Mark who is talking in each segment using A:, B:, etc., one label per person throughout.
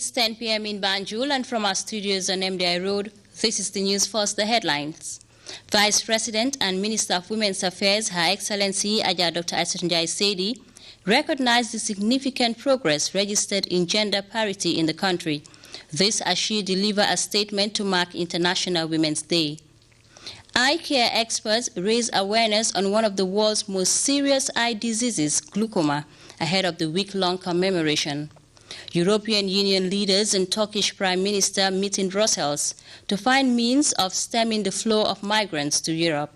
A: It's 10 p.m. in Banjul, and from our studios on MDI Road, this is the news. First, the headlines. Vice President and Minister of Women's Affairs, Her Excellency Aja Dr. Aissatou Sedi, recognized the significant progress registered in gender parity in the country. This as she delivered a statement to mark International Women's Day. Eye care experts raise awareness on one of the world's most serious eye diseases, glaucoma, ahead of the week-long commemoration. European Union leaders and Turkish Prime Minister meet in Brussels to find means of stemming the flow of migrants to Europe.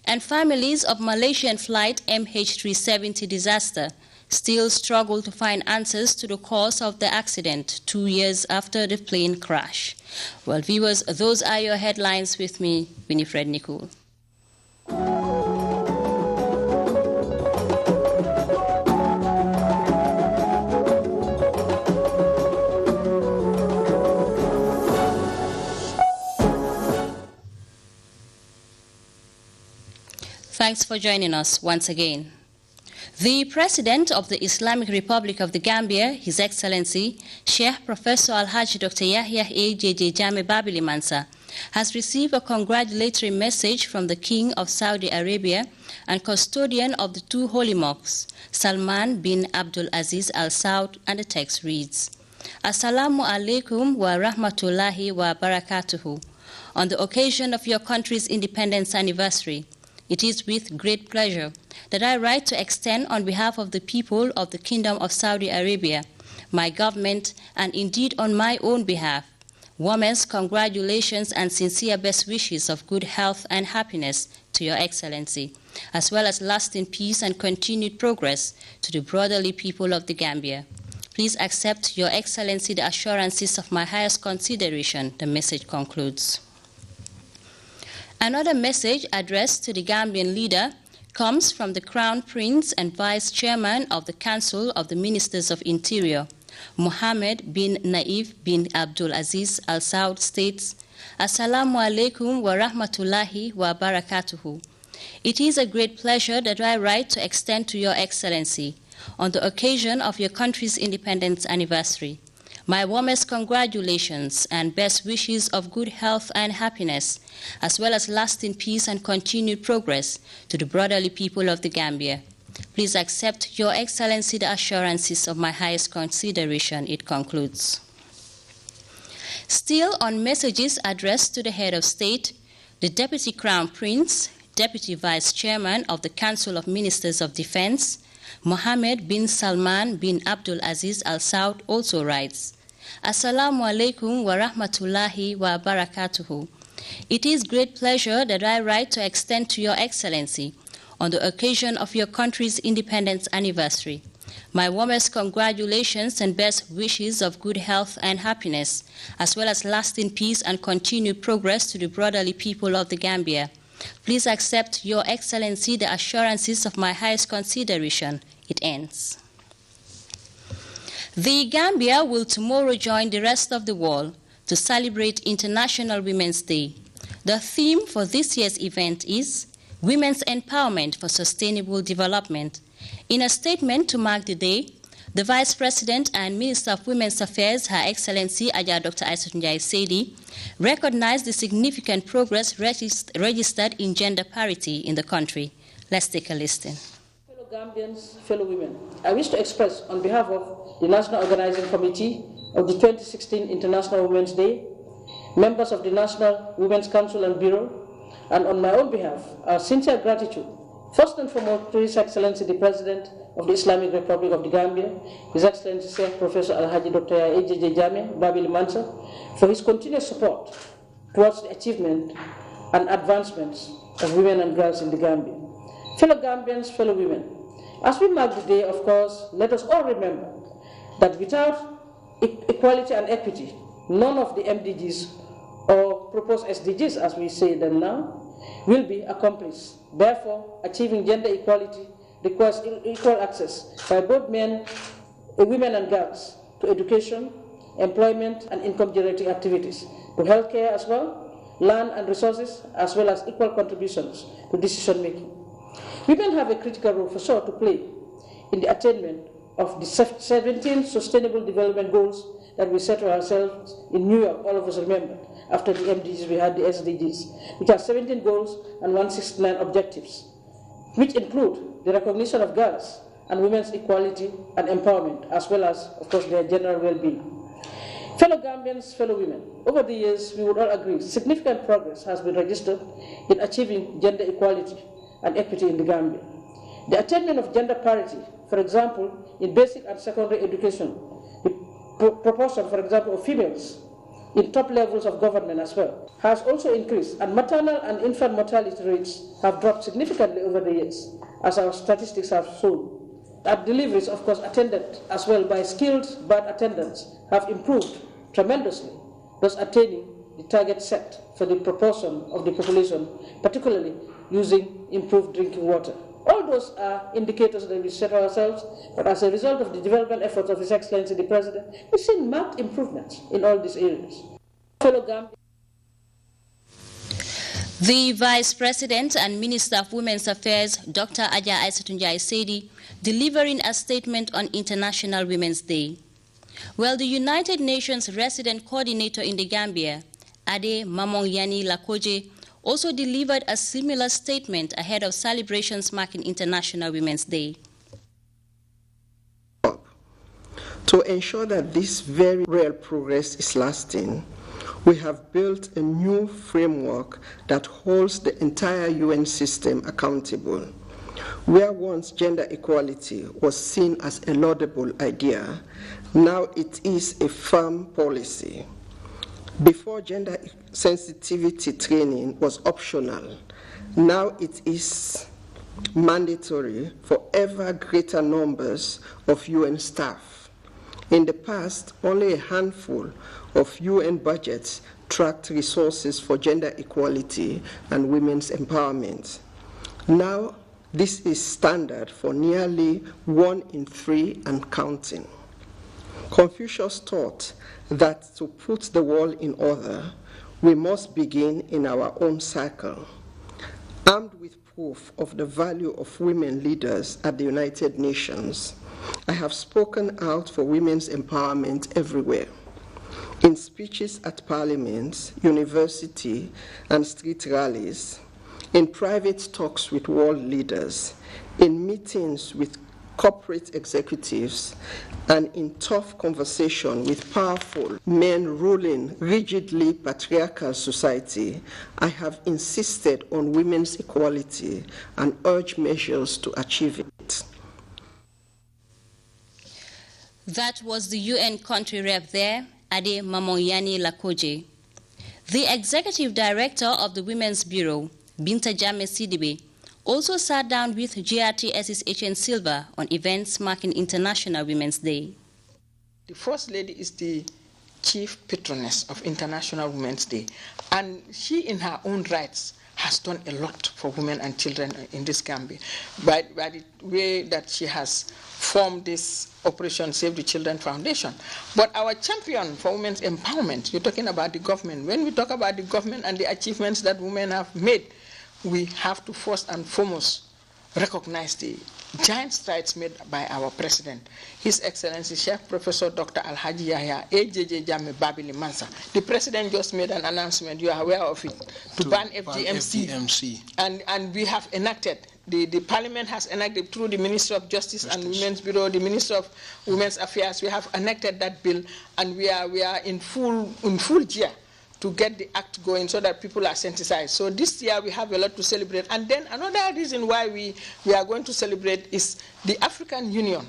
A: And families of Malaysian flight MH370 disaster still struggle to find answers to the cause of the accident 2 years after the plane crash. Well, viewers, those are your headlines. With me, WINIFRED NICOL. Thanks for joining us once again. The President of the Islamic Republic of the Gambia, His Excellency Sheikh Professor Alhaji Dr. Yahya A.J.J. Jammeh Babili Mansa, has received a congratulatory message from the King of Saudi Arabia and custodian of the two holy mosques, Salman bin Abdul Aziz Al Saud, and the text reads, Assalamu alaikum wa rahmatullahi wa barakatuhu. On the occasion of your country's independence anniversary, it is with great pleasure that I write to extend on behalf of the people of the Kingdom of Saudi Arabia, my government, and indeed on my own behalf, warmest congratulations and sincere best wishes of good health and happiness to Your Excellency, as well as lasting peace and continued progress to the brotherly people of the Gambia. Please accept, Your Excellency, the assurances of my highest consideration, the message concludes. Another message addressed to the Gambian leader comes from the Crown Prince and Vice Chairman of the Council of the Ministers of Interior, Mohammed bin Naif bin Abdul Aziz Al Saud, states, Assalamu alaikum wa rahmatullahi wa barakatuhu. It is a great pleasure that I write to extend to Your Excellency, on the occasion of your country's independence anniversary, my warmest congratulations and best wishes of good health and happiness, as well as lasting peace and continued progress to the brotherly people of the Gambia. Please accept, Your Excellency, the assurances of my highest consideration, it concludes. Still on messages addressed to the head of state, the Deputy Crown Prince, Deputy Vice Chairman of the Council of Ministers of Defense, Mohammed bin Salman bin Abdul Aziz Al Saud, also writes, Assalamu alaikum wa rahmatullahi wa barakatuhu. It is great pleasure that I write to extend to Your Excellency, on the occasion of your country's independence anniversary, my warmest congratulations and best wishes of good health and happiness, as well as lasting peace and continued progress to the brotherly people of the Gambia. Please accept, Your Excellency, the assurances of my highest consideration. It ends. The Gambia will tomorrow join the rest of the world to celebrate International Women's Day. The theme for this year's event is Women's Empowerment for Sustainable Development. In a statement to mark the day, the Vice President and Minister of Women's Affairs, Her Excellency Aja Dr. Aissatou Sedi, recognized the significant progress registered in gender parity in the country. Let's take a listen.
B: Fellow Gambians, fellow women, I wish to express on behalf of the National Organizing Committee of the 2016 International Women's Day, members of the National Women's Council and Bureau, and on my own behalf, our sincere gratitude, first and foremost, to His Excellency the President of the Islamic Republic of the Gambia, His Excellency Sheikh Professor Alhaji Dr. A.J.J. Jammeh Babili Mansa, for his continued support towards the achievement and advancements of women and girls in the Gambia. Fellow Gambians, fellow women, as we mark the day, of course, let us all remember that without equality and equity, none of the MDGs or proposed SDGs, as we say them now, will be accomplished. Therefore, achieving gender equality requires equal access by both men, women and girls to education, employment and income-generating activities, to healthcare as well, land and resources, as well as equal contributions to decision-making. Women have a critical role for sure to play in the attainment of the 17 Sustainable Development Goals that we set ourselves in New York, all of us remember. After the MDGs, we had the SDGs, which are 17 goals and 169 objectives, which include the recognition of girls and women's equality and empowerment, as well as, of course, their general well-being. Fellow Gambians, fellow women, over the years, we would all agree significant progress has been registered in achieving gender equality and equity in the Gambia. The attainment of gender parity, for example, in basic and secondary education, the proportion, for example, of females in top levels of government as well, has also increased, and maternal and infant mortality rates have dropped significantly over the years, as our statistics have shown. Our deliveries, of course, attended as well by skilled birth attendants, have improved tremendously, thus attaining the target set for the proportion of the population, particularly using improved drinking water. All those are indicators that we set ourselves, but as a result of the development efforts of His Excellency the President, we've seen marked improvements in all these areas. Fellow Gambians,
A: the Vice President and Minister of Women's Affairs, Dr. Aja Aissatunjai Sedi, delivering a statement on International Women's Day. Well, the United Nations Resident Coordinator in the Gambia, Ade Mamongyani Lakoje, also delivered a similar statement ahead of celebrations marking International Women's Day.
C: To ensure that this very real progress is lasting, we have built a new framework that holds the entire UN system accountable. Where once gender equality was seen as a laudable idea, now it is a firm policy. Before, gender sensitivity training was optional. Now it is mandatory for ever greater numbers of UN staff. In the past, only a handful of UN budgets tracked resources for gender equality and women's empowerment. Now, this is standard for nearly 1 in 3 and counting. Confucius taught that to put the world in order, we must begin in our own circle. Armed with proof of the value of women leaders at the United Nations, I have spoken out for women's empowerment everywhere. In speeches at parliaments, university, and street rallies, in private talks with world leaders, in meetings with corporate executives, and in tough conversation with powerful men ruling rigidly patriarchal society, I have insisted on women's equality and urged measures to achieve it.
A: That was the UN country rep there, Ade Mamongyani Lakoje. The executive director of the Women's Bureau, Binta Jame Sidibe, also sat down with GRTS's HN Silva on events marking International Women's Day.
D: The First Lady is the chief patroness of International Women's Day, and she in her own rights has done a lot for women and children in this Gambia by the way that she has formed this Operation Save the Children Foundation. But our champion for women's empowerment, you're talking about the government. When we talk about the government and the achievements that women have made, we have to first and foremost recognize the giant strides made by our president, His Excellency Chef Professor Dr. Alhaji Yahya AJJ Jammeh Babili Mansa. The president just made an announcement, you are aware of it, to ban FGMC. And we have enacted, the parliament has enacted through the Ministry of Justice and Women's Bureau, the Ministry of Women's Affairs, we have enacted that bill, and we are in full gear to get the act going so that people are sensitized. So this year we have a lot to celebrate. And then another reason why we are going to celebrate is the African Union.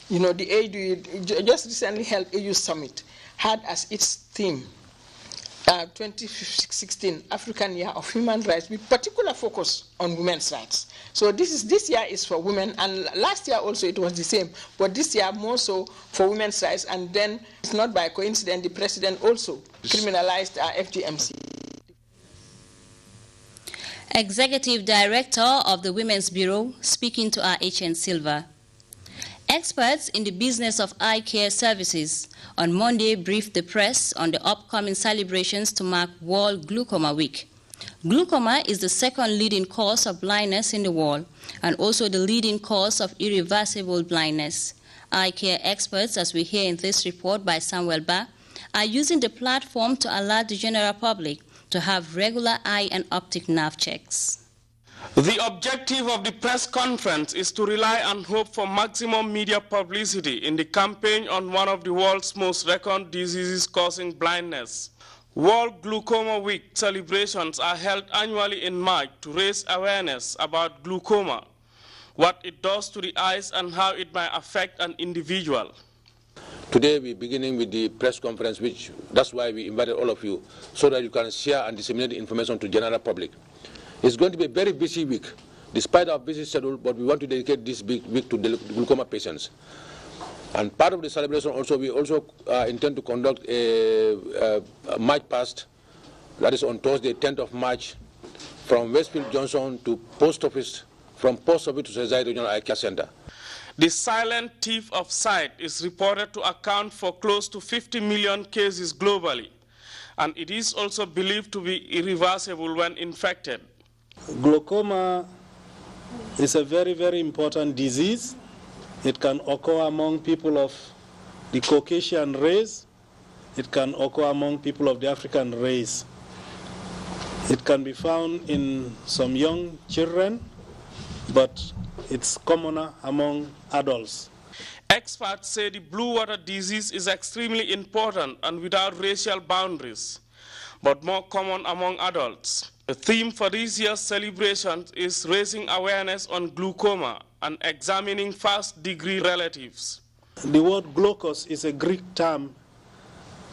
D: You know, the AU, just recently held AU Summit, had as its theme 2016 African Year of Human Rights, with particular focus on women's rights. So this year is for women, and last year also it was the same, but this year more so for women's rights. And then it's not by coincidence the president also criminalized FGMC.
A: Executive Director of the Women's Bureau, speaking to our HN Silva. Experts in the business of eye care services on Monday briefed the press on the upcoming celebrations to mark World Glaucoma Week. Glaucoma is the second leading cause of blindness in the world and also the leading cause of irreversible blindness. Eye care experts, as we hear in this report by Samuel Ba, are using the platform to alert the general public to have regular eye and optic nerve checks.
E: The objective of the press conference is to rely and hope for maximum media publicity in the campaign on one of the world's most reckoned diseases causing blindness. World Glaucoma Week celebrations are held annually in March to raise awareness about glaucoma, what it does to the eyes and how it might affect an individual.
F: Today we're beginning with the press conference, that's why we invited all of you, so that you can share and disseminate the information to the general public. It's going to be a very busy week, despite our busy schedule, but we want to dedicate this big week to the glaucoma patients. And part of the celebration also, we also intend to conduct a March past, that is on Thursday, 10th of March, from Westfield Junction to Post Office, from Post Office to Society Regional Eye Care Center.
E: The silent thief of sight is reported to account for close to 50 million cases globally, and it is also believed to be irreversible when infected.
G: Glaucoma is a very, very important disease. It can occur among people of the Caucasian race. It can occur among people of the African race. It can be found in some young children, but it's commoner among adults.
E: Experts say the blue water disease is extremely important and without racial boundaries, but more common among adults. The theme for this year's celebration is raising awareness on glaucoma and examining first-degree relatives.
G: The word glaucos is a Greek term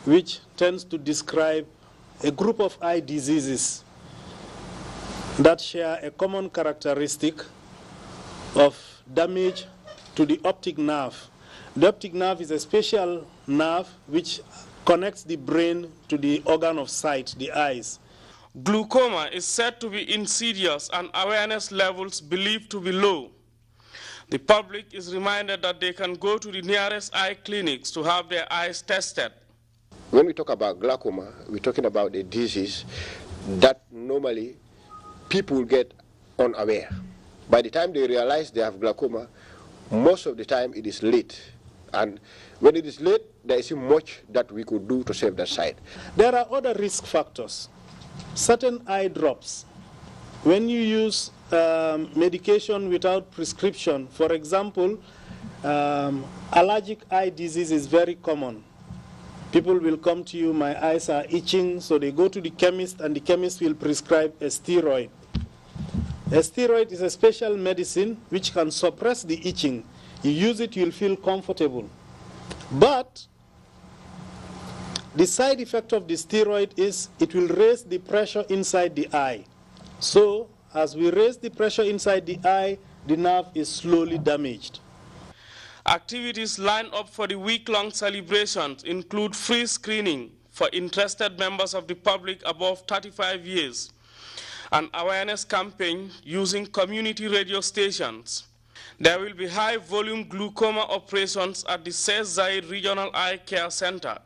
G: which tends to describe a group of eye diseases that share a common characteristic of damage to the optic nerve. The optic nerve is a special nerve which connects the brain to the organ of sight, the eyes.
E: Glaucoma is said to be insidious and awareness levels believed to be low. The public is reminded that they can go to the nearest eye clinics to have their eyes tested.
H: When we talk about glaucoma, we're talking about a disease that normally people get unaware. By the time they realize they have glaucoma, most of the time it is late. And when it is late, there isn't much that we could do to save that sight.
G: There are other risk factors. Certain eye drops. When you use medication without prescription, for example, allergic eye disease is very common. People will come to you, my eyes are itching, so they go to the chemist and the chemist will prescribe a steroid. A steroid is a special medicine which can suppress the itching. You use it, you'll feel comfortable. But the side effect of the steroid is it will raise the pressure inside the eye. So as we raise the pressure inside the eye, the nerve is slowly damaged.
E: Activities lined up for the week-long celebrations include free screening for interested members of the public above 35 years, an awareness campaign using community radio stations. There will be high-volume glaucoma operations at the Sheikh Zayed Regional Eye Care Center,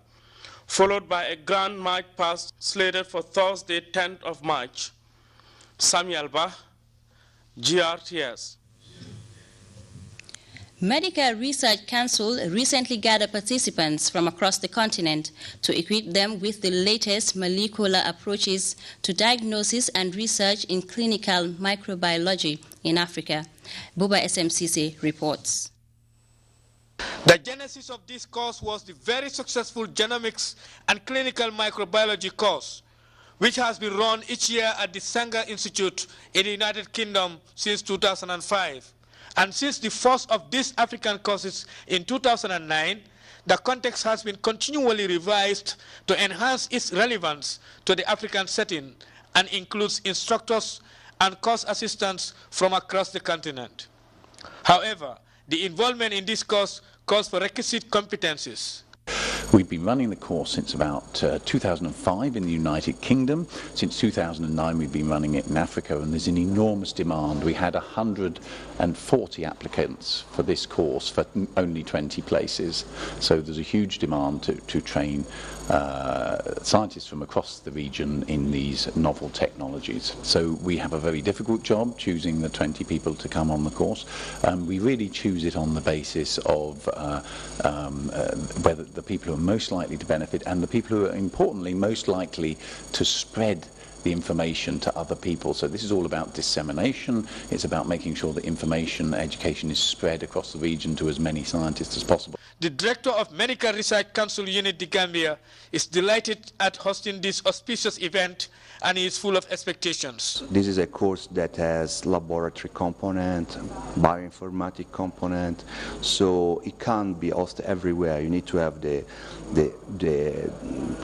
E: followed by a grand march past slated for Thursday, 10th of March. Samuel Ba, GRTS.
A: Medical Research Council recently gathered participants from across the continent to equip them with the latest molecular approaches to diagnosis and research in clinical microbiology in Africa. Buba SMCC reports.
I: The genesis of this course was the very successful genomics and clinical microbiology course, which has been run each year at the Sanger Institute in the United Kingdom since 2005. And since the first of these African courses in 2009, the context has been continually revised to enhance its relevance to the African setting and includes instructors and course assistants from across the continent. However, the involvement in this course calls for requisite competencies.
J: We've been running the course since about 2005 in the United Kingdom. Since 2009 we've been running it in Africa, and there's an enormous demand. We had 140 applicants for this course for only 20 places. So there's a huge demand to train scientists from across the region in these novel technologies. So we have a very difficult job choosing the 20 people to come on the course. We really choose it on the basis of whether the people who are most likely to benefit and the people who are, importantly, most likely to spread the information to other people. So this is all about dissemination. It's about making sure that information, education is spread across the region to as many scientists as possible.
I: The director of Medical Research Council Unit, the Gambia, is delighted at hosting this auspicious event and is full of expectations.
K: This is a course that has laboratory component, bioinformatic component, so it can't be hosted everywhere. You need to have the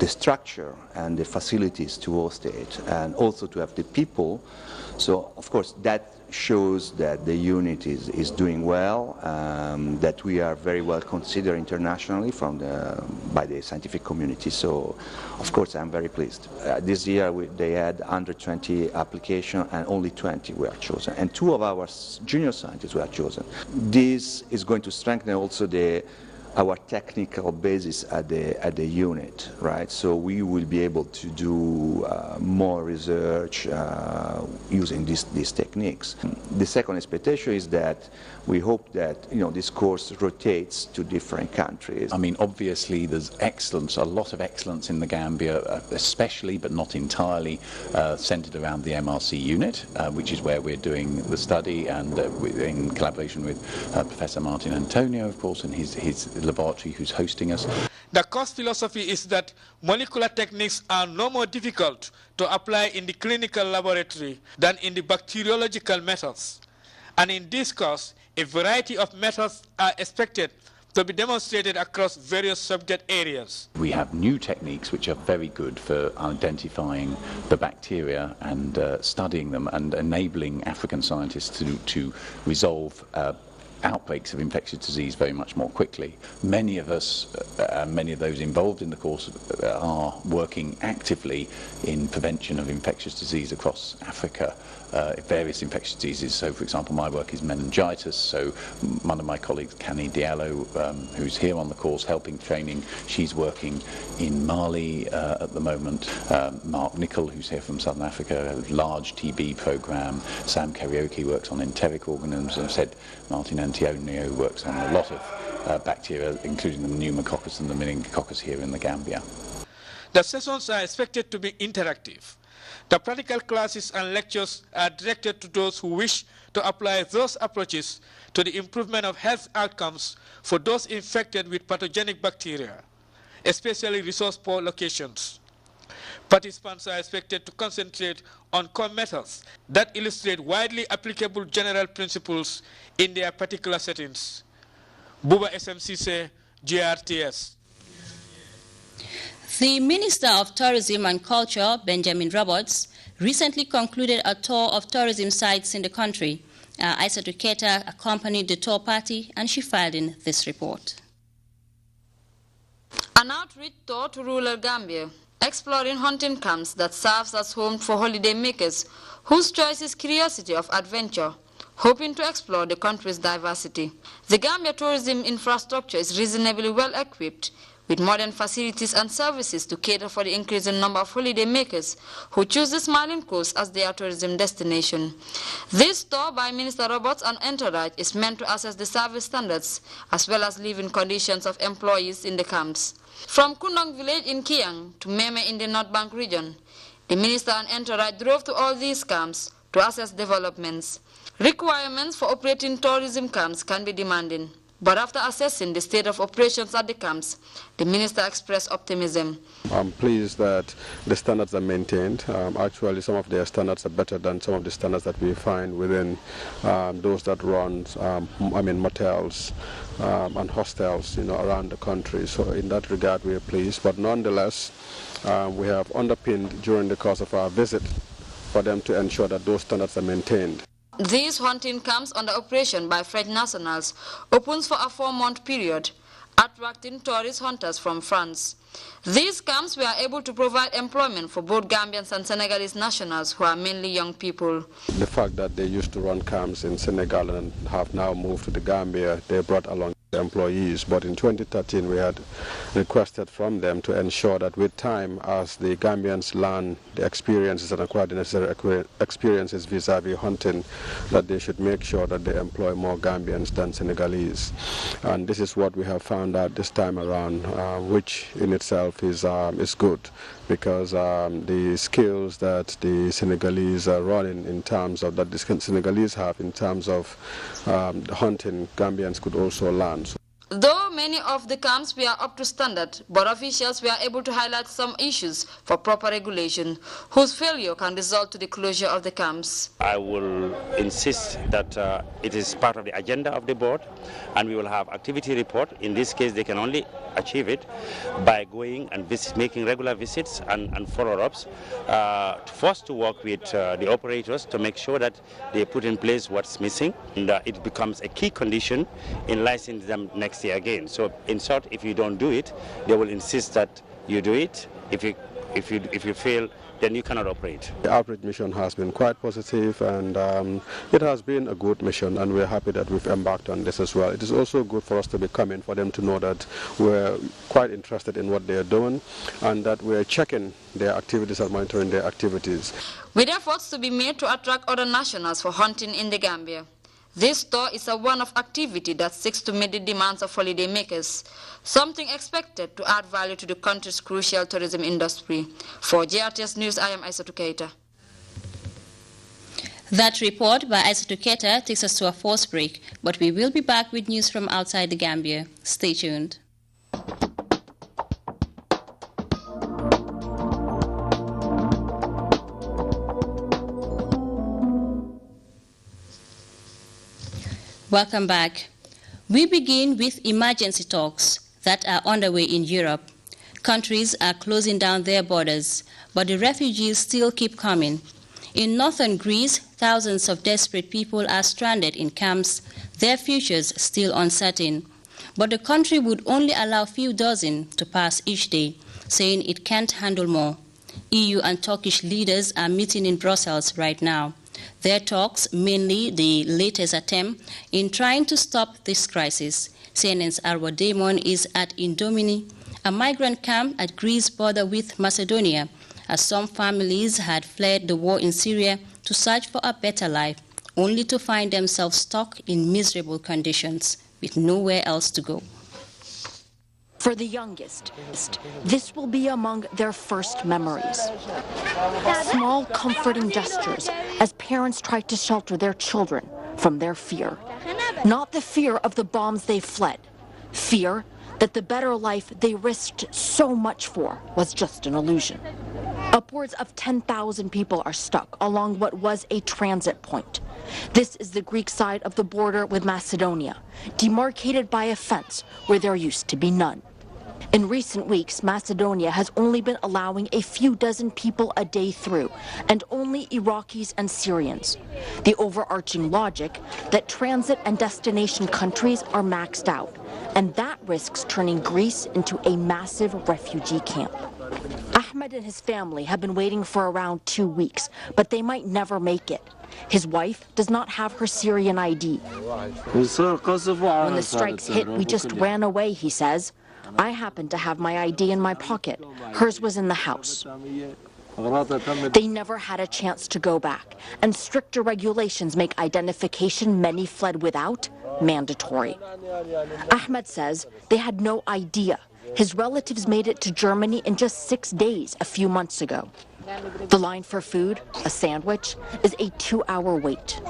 K: structure and the facilities to host it, and also to have the people. So, of course, that shows that the unit is doing well, that we are very well considered internationally by the scientific community. So, of course, I'm very pleased. This year they had 120 applications and only 20 were chosen, and 2 of our junior scientists were chosen. This is going to strengthen also our technical basis at the unit, right? So we will be able to do more research using these techniques. The second expectation is that we hope that this course rotates to different countries.
J: I mean, obviously there's excellence, a lot of excellence in the Gambia, especially but not entirely centered around the MRC unit, which is where we're doing the study, and in collaboration with Professor Martin Antonio, of course, and his laboratory who's hosting us.
I: The course philosophy is that molecular techniques are no more difficult to apply in the clinical laboratory than in the bacteriological methods. And in this course, a variety of methods are expected to be demonstrated across various subject areas.
J: We have new techniques which are very good for identifying the bacteria and studying them and enabling African scientists to resolve outbreaks of infectious disease very much more quickly. Many of us, many of those involved in the course are working actively in prevention of infectious disease across Africa, various infectious diseases. So, for example, my work is meningitis. So one of my colleagues, Kani Diallo, who's here on the course helping training, she's working in Mali at the moment. Mark NICOL, who's here from Southern Africa, a large TB program. Sam Karaoke works on enteric organisms. And I said Martin Antonio works on a lot of bacteria, including the pneumococcus and the meningococcus here in the Gambia.
I: The sessions are expected to be interactive. The practical classes and lectures are directed to those who wish to apply those approaches to the improvement of health outcomes for those infected with pathogenic bacteria, especially resource-poor locations. Participants are expected to concentrate on core methods that illustrate widely applicable general principles in their particular settings. Buba SMCC, GRTS.
A: The Minister of Tourism and Culture, Benjamin Roberts, recently concluded a tour of tourism sites in the country. Aissatou Keita accompanied the tour party, and she filed in this report.
L: An outreach tour to rural Gambia, exploring hunting camps that serves as home for holiday makers whose choice is curiosity of adventure, hoping to explore the country's diversity. The Gambia tourism infrastructure is reasonably well equipped with modern facilities and services to cater for the increasing number of holiday makers who choose the Smiling Coast as their tourism destination. This tour by Minister Roberts and entourage is meant to assess the service standards as well as living conditions of employees in the camps. From Kundong village in Kiang to Meme in the North Bank region, the minister and entourage drove to all these camps to assess developments. Requirements for operating tourism camps can be demanding, but after assessing the state of operations at the camps, the minister expressed optimism.
M: I'm pleased that the standards are maintained. Actually, some of their standards are better than some of the standards that we find within those that run, motels and hostels, around the country. So in that regard, we are pleased. But nonetheless, we have underpinned during the course of our visit for them to ensure that those standards are maintained.
L: These hunting camps under operation by French nationals opens for a 4-month period, attracting tourist hunters from France. These camps were able to provide employment for both Gambians and Senegalese nationals who are mainly young people.
M: The fact that they used to run camps in Senegal and have now moved to the Gambia, they brought along employees, but in 2013 we had requested from them to ensure that with time, as the Gambians learn the experiences and acquire the necessary experiences vis-a-vis hunting, that they should make sure that they employ more Gambians than Senegalese. And this is what we have found out this time around, which in itself is good, because the skills that the Senegalese are running in terms of, that the Senegalese have in terms of hunting, Gambians could also learn.
L: Though many of the camps were up to standard, but officials were able to highlight some issues for proper regulation, whose failure can result to the closure of the camps.
N: I will insist that it is part of the agenda of the board, and we will have activity report. In this case, they can only achieve it by going and making regular visits and follow-ups, first to work with the operators to make sure that they put in place what's missing, and it becomes a key condition in licensing them next year again. So in short, if you don't do it, they will insist that you do it. If you fail, then you cannot operate.
M: The outreach mission has been quite positive, and it has been a good mission, and we're happy that we've embarked on this as well. It is also good for us to be coming, for them to know that we're quite interested in what they're doing, and that we're checking their activities and monitoring their activities.
L: With efforts to be made to attract other nationals for hunting in the Gambia, this tour is a one-off activity that seeks to meet the demands of holiday makers, something expected to add value to the country's crucial tourism industry. For GRTS News, I am Aissatou Keita.
A: That report by Aissatou Keita takes us to a forced break, but we will be back with news from outside the Gambia. Stay tuned. Welcome back. We begin with emergency talks that are underway in Europe. Countries are closing down their borders, but the refugees still keep coming. In northern Greece, thousands of desperate people are stranded in camps, their futures still uncertain. But the country would only allow a few dozen to pass each day, saying it can't handle more. EU and Turkish leaders are meeting in Brussels right now. Their talks, mainly the latest attempt in trying to stop this crisis. CNN's Arwa Damon is at Indomini, a migrant camp at Greece's border with Macedonia, as some families had fled the war in Syria to search for a better life, only to find themselves stuck in miserable conditions with nowhere else to go.
O: For the youngest, this will be among their first memories. Small, comforting gestures as parents try to shelter their children from their fear. Not the fear of the bombs they fled, fear that the better life they risked so much for was just an illusion. Upwards of 10,000 people are stuck along what was a transit point. This is the Greek side of the border with Macedonia, demarcated by a fence where there used to be none. In recent weeks, Macedonia has only been allowing a few dozen people a day through, and only Iraqis and Syrians. The overarching logic that transit and destination countries are maxed out, and that risks turning Greece into a massive refugee camp. Ahmed and his family have been waiting for around 2 weeks, but they might never make it. His wife does not have her Syrian ID. When the strikes hit, we just ran away, he says. I happened to have my ID in my pocket. Hers was in the house. They never had a chance to go back, and stricter regulations make identification many fled without mandatory. Ahmed says they had no idea. His relatives made it to Germany in just 6 days a few months ago. The line for food, a sandwich, is a 2-hour wait.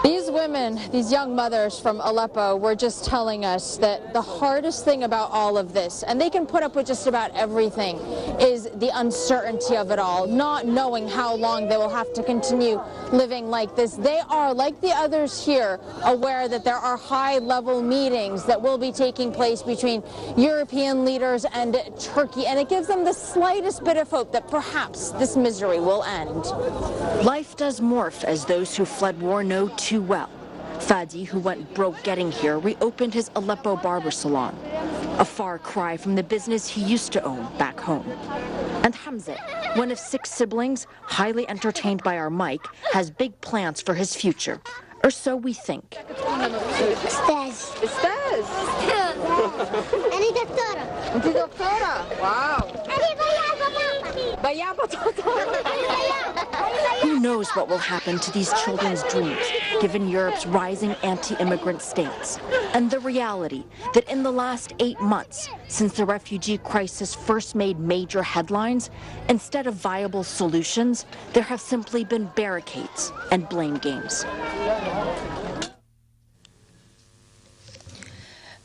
P: These women, these young mothers from Aleppo, were just telling us that the hardest thing about all of this, and they can put up with just about everything, is the uncertainty of it all, not knowing how long they will have to continue living like this. They are, like the others here, aware that there are high-level meetings that will be taking place between European leaders and Turkey, and it gives them the slightest bit of hope that perhaps this misery will end.
O: Life does morph, as those who fled war know too well. Fadi, who went broke getting here, reopened his Aleppo barber salon, a far cry from the business he used to own back home. And Hamza, one of 6 siblings, highly entertained by our mic, has big plans for his future, or so we think.
Q: Stairs.
P: Stairs.
Q: Ani doktora.
P: Anti doctora. Wow.
O: Who knows what will happen to these children's dreams, given Europe's rising anti-immigrant stance, and the reality that in the last 8 months, since the refugee crisis first made major headlines, instead of viable solutions, there have simply been barricades and blame games.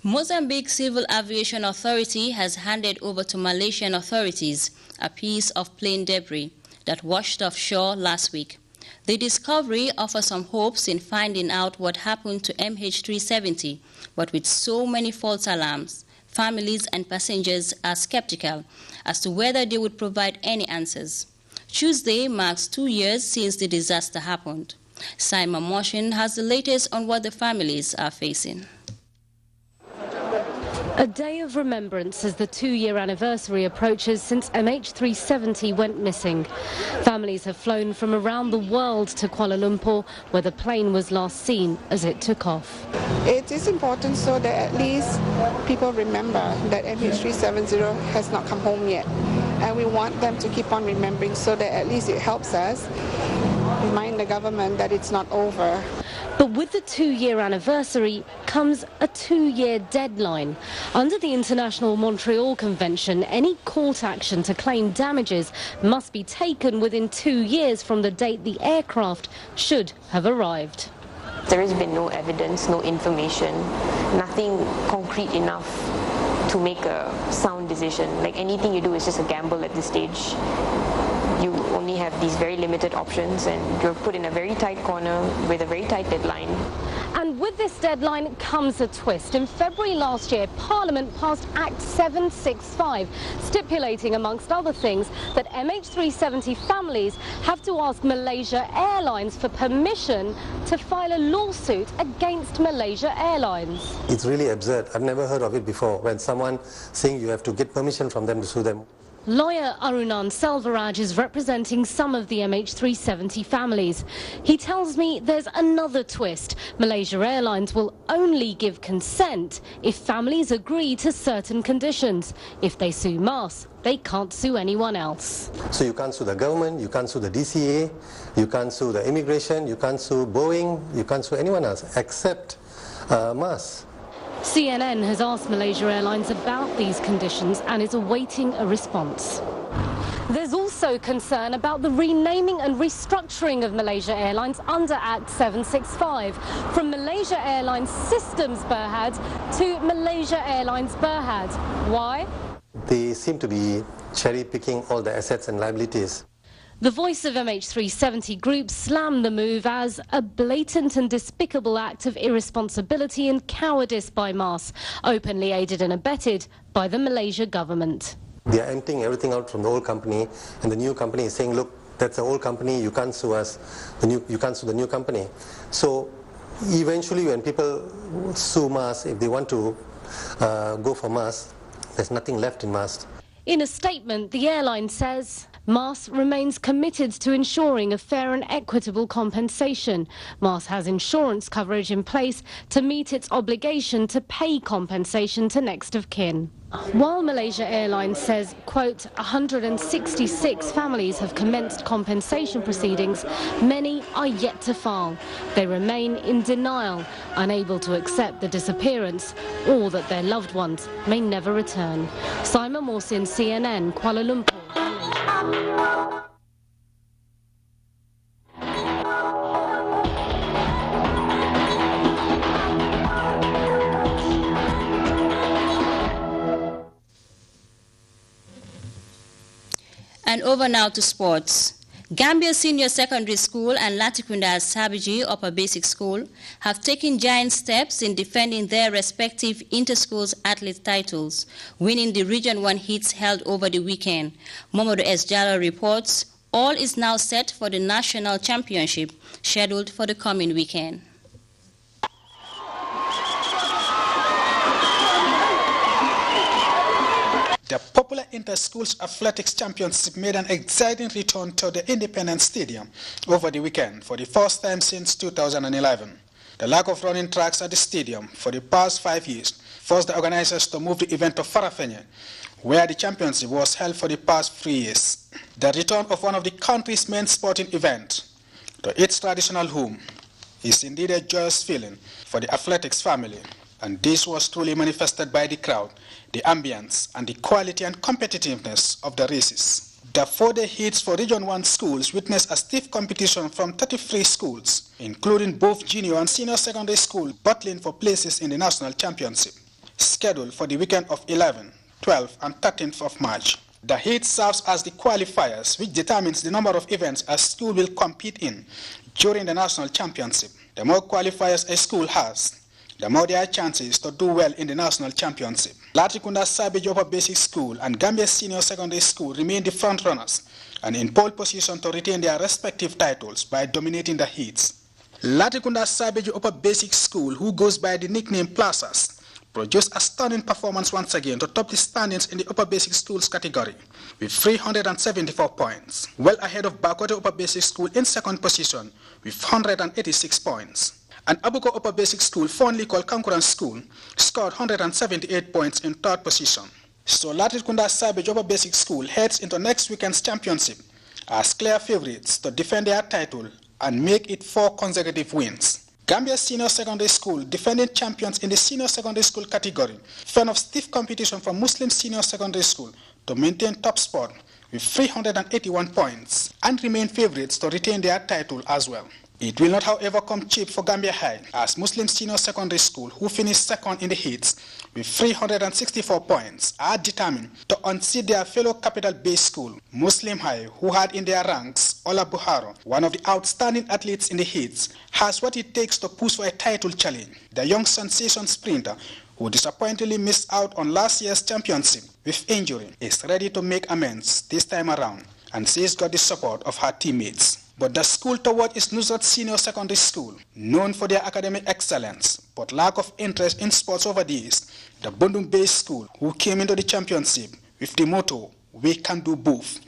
A: Mozambique Civil Aviation Authority has handed over to Malaysian authorities a piece of plane debris that washed offshore last week. The discovery offers some hopes in finding out what happened to MH370, but with so many false alarms, families and passengers are skeptical as to whether they would provide any answers. Tuesday marks 2 years since the disaster happened. Simon Moshin has the latest on what the families are facing.
R: A day of remembrance as the 2-year anniversary approaches since MH370 went missing. Families have flown from around the world to Kuala Lumpur, where the plane was last seen as it took off.
S: It is important so that at least people remember that MH370 has not come home yet. And we want them to keep on remembering so that at least it helps us remind the government that it's not over.
R: But with the 2-year anniversary comes a 2-year deadline. Under the International Montreal Convention, any court action to claim damages must be taken within 2 years from the date the aircraft should have arrived.
T: There has been no evidence, no information, nothing concrete enough to make a sound decision. Like anything you do is just a gamble at this stage. You only have these very limited options and you're put in a very tight corner with a very tight deadline.
R: And with this deadline comes a twist. In February last year, Parliament passed Act 765, stipulating, amongst other things, that MH370 families have to ask Malaysia Airlines for permission to file a lawsuit against Malaysia Airlines.
U: It's really absurd. I've never heard of it before, when someone saying you have to get permission from them to sue them.
R: Lawyer Arunan Selvaraj is representing some of the MH370 families. He tells me there's another twist. Malaysia Airlines will only give consent if families agree to certain conditions. If they sue MAS, they can't sue anyone else.
U: So you can't sue the government, you can't sue the DCA, you can't sue the immigration, you can't sue Boeing, you can't sue anyone else except MAS.
R: CNN has asked Malaysia Airlines about these conditions and is awaiting a response. There's also concern about the renaming and restructuring of Malaysia Airlines under Act 765, from Malaysia Airlines Systems Berhad to Malaysia Airlines Berhad. Why?
U: They seem to be cherry-picking all the assets and liabilities.
R: The voice of MH370 Group slammed the move as a blatant and despicable act of irresponsibility and cowardice by MAS, openly aided and abetted by the Malaysia government.
U: They are emptying everything out from the old company, and the new company is saying, look, that's the old company, you can't sue us, you can't sue the new company. So eventually when people sue MAS, if they want to go for MAS, there's nothing left in MAS.
R: In a statement, the airline says MAS remains committed to ensuring a fair and equitable compensation. MAS has insurance coverage in place to meet its obligation to pay compensation to next of kin. While Malaysia Airlines says, quote, 166 families have commenced compensation proceedings, many are yet to file. They remain in denial, unable to accept the disappearance or that their loved ones may never return. Simon Morsin, CNN, Kuala Lumpur.
A: And over now to sports. Gambia Senior Secondary School and Latikunda Sabiji Upper Basic School have taken giant steps in defending their respective inter-schools athlete titles, winning the Region 1 heats held over the weekend. Momodu S. Jallo reports all is now set for the national championship scheduled for the coming weekend.
V: The popular inter-schools athletics championship made an exciting return to the Independence Stadium over the weekend for the first time since 2011. The lack of running tracks at the stadium for the past 5 years forced the organizers to move the event to Farafenni, where the championship was held for the past 3 years. The return of one of the country's main sporting events to its traditional home is indeed a joyous feeling for the athletics family, and this was truly manifested by the crowd, the ambience, and the quality and competitiveness of the races. The 4-day heats for Region 1 schools witnessed a stiff competition from 33 schools, including both junior and senior secondary schools battling for places in the national championship, scheduled for the weekend of 11th, 12th, and 13th of March. The heat serves as the qualifiers, which determines the number of events a school will compete in during the national championship. The more qualifiers a school has, the more there are chances to do well in the national championship. Latrikunda Savage Upper Basic School and Gambia Senior Secondary School remain the front runners and in pole position to retain their respective titles by dominating the heats. Latrikunda Savage Upper Basic School, who goes by the nickname Plazas, produced a stunning performance once again to top the standings in the Upper Basic Schools category with 374 points, well ahead of Bakote Upper Basic School in second position with 186 points. And Abuko Upper Basic School, fondly called Kankuran School, scored 178 points in third position. So Latrikunda Savage Upper Basic School heads into next weekend's championship as clear favorites to defend their title and make it 4 consecutive wins. Gambia Senior Secondary School, defending champions in the Senior Secondary School category, fend off stiff competition from Muslim Senior Secondary School to maintain top spot with 381 points and remain favorites to retain their title as well. It will not, however, come cheap for Gambia High, as Muslim Senior Secondary School, who finished second in the heats with 364 points, are determined to unseat their fellow capital-based school, Muslim High, who had in their ranks Ola Buharo, one of the outstanding athletes in the heats, has what it takes to push for a title challenge. The young sensation sprinter, who disappointingly missed out on last year's championship with injury, is ready to make amends this time around and she's got the support of her teammates. But the school to watch is Nusrat Senior Secondary School, known for their academic excellence, but lack of interest in sports over the years. The Bundum-based school, who came into the championship with the motto, "We can do both,"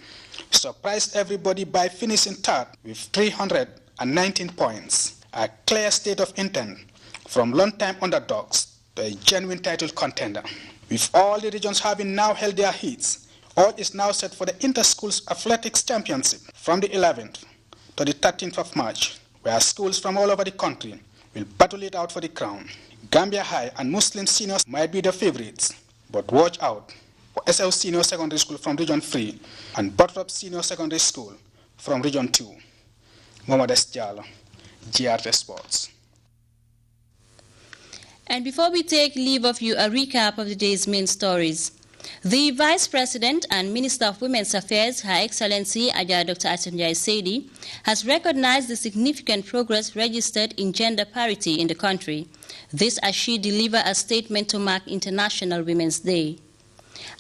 V: surprised everybody by finishing third with 319 points, a clear state of intent from long-time underdogs to a genuine title contender. With all the regions having now held their heats, all is now set for the Inter-Schools Athletics Championship from the 11th to the 13th of March, where schools from all over the country will battle it out for the crown. Gambia High and Muslim Seniors might be the favorites, but watch out for SL Senior Secondary School from Region 3 and Buttrop Senior Secondary School from Region 2. Mohamed Esjalo, GRT Sports.
A: And before we take leave of you, a recap of the day's main stories. The Vice President and Minister of Women's Affairs, Her Excellency Ajah Dr. Atunjai Saidi, has recognized the significant progress registered in gender parity in the country. This as she delivered a statement to mark International Women's Day.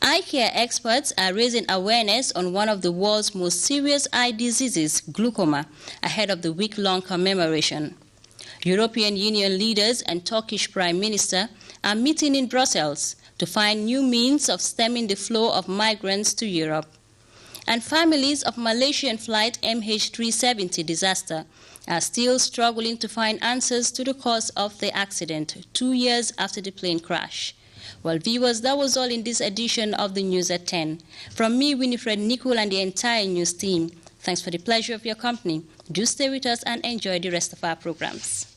A: Eye care experts are raising awareness on one of the world's most serious eye diseases, glaucoma, ahead of the week-long commemoration. European Union leaders and Turkish Prime Minister are meeting in Brussels to find new means of stemming the flow of migrants to Europe. And families of Malaysian flight MH370 disaster are still struggling to find answers to the cause of the accident 2 years after the plane crash. Well, viewers, that was all in this edition of the News at 10. From me, WINIFRED, NICOL, and the entire news team, thanks for the pleasure of your company. Do stay with us and enjoy the rest of our programs.